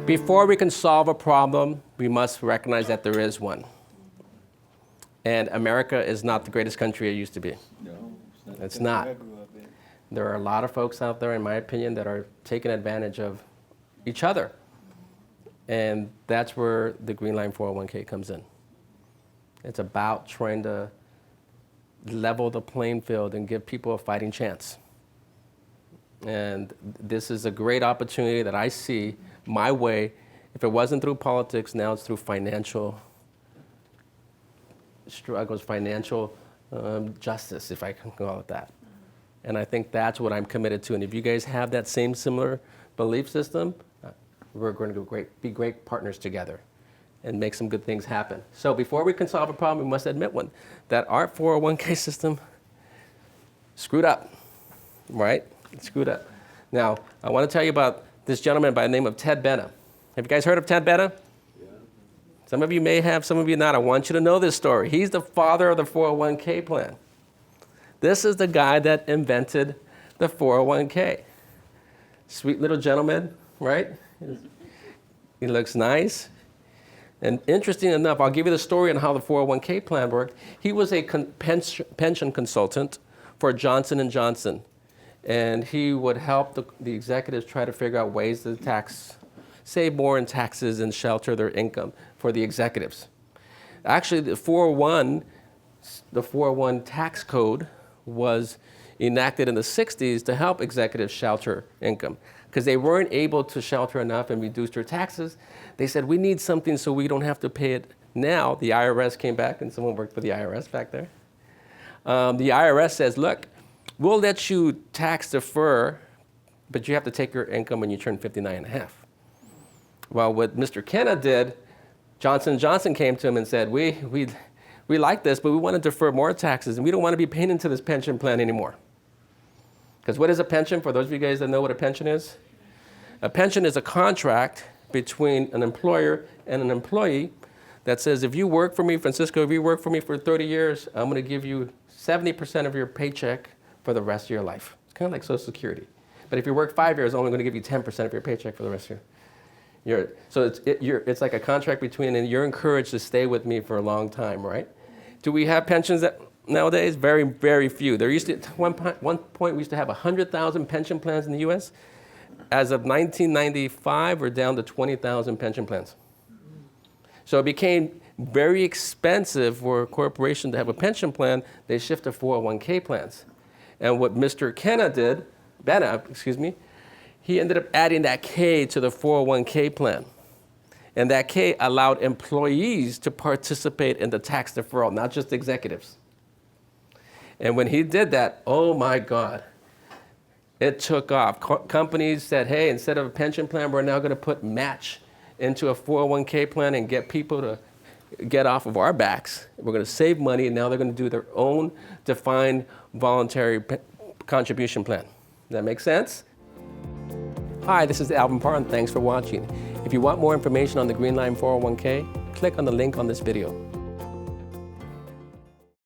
Before we can solve a problem, we must recognize that there is one. And America is not the greatest country it used to be. No, It's not. There are a lot of folks out there, in my opinion, that are taking advantage of each other. And that's where the GreenLine 401k comes in. It's about trying to level the playing field and give people a fighting chance. And this is a great opportunity that I see my way. If it wasn't through politics, now it's through financial struggles, financial justice, if I can call it that. And I think that's what I'm committed to. And if you guys have that same similar belief system, we're going to be great partners together and make some good things happen. So before we can solve a problem, we must admit one, that our 401k system screwed up, right? It's screwed up. Now, I want to tell you about this gentleman by the name of Ted Benna. Have you guys heard of Ted Benna? Yeah. Some of you may have, some of you not. I want you to know this story. He's the father of the 401k plan. This is the guy that invented the 401k. Sweet little gentleman, right? He looks nice. And interesting enough, I'll give you the story on how the 401k plan worked. He was a pension consultant for Johnson & Johnson. And he would help the executives try to figure out ways to save more in taxes and shelter their income for the executives. Actually, the 401 tax code was enacted in the 60s to help executives shelter income because they weren't able to shelter enough and reduce their taxes. They said, we need something so we don't have to pay it now. The IRS came back, and someone worked for the IRS back there. The IRS says, look, we'll let you tax defer, but you have to take your income when you turn 59 and a half. Well, what Mr. Kenna did, Johnson & Johnson came to him and said, we like this, but we want to defer more taxes, and we don't want to be paying into this pension plan anymore. Because what is a pension, for those of you guys that know what a pension is? A pension is a contract between an employer and an employee that says, if you work for me, Francisco, if you work for me for 30 years, I'm going to give you 70% of your paycheck for the rest of your life. It's kind of like Social Security. But if you work 5 years, I'm only going to give you 10% of your paycheck for the rest of your year. So it's like a contract between, and you're encouraged to stay with me for a long time, right? Do we have pensions nowadays? Very, very few. There used to, at one point, we used to have 100,000 pension plans in the U.S. As of 1995, we're down to 20,000 pension plans. So it became very expensive for a corporation to have a pension plan. They shifted to 401k plans. And what Mr. Benna, he ended up adding that K to the 401k plan. And that K allowed employees to participate in the tax deferral, not just executives. And when he did that, oh my God, it took off. Companies said, hey, instead of a pension plan, we're now going to put match into a 401k plan and get people to get off of our backs. We're going to save money, and now they're going to do their own defined voluntary contribution plan. Does that make sense? Hi, this is Alvin Parra, and thanks for watching. If you want more information on the GreenLine 401k, click on the link on this video.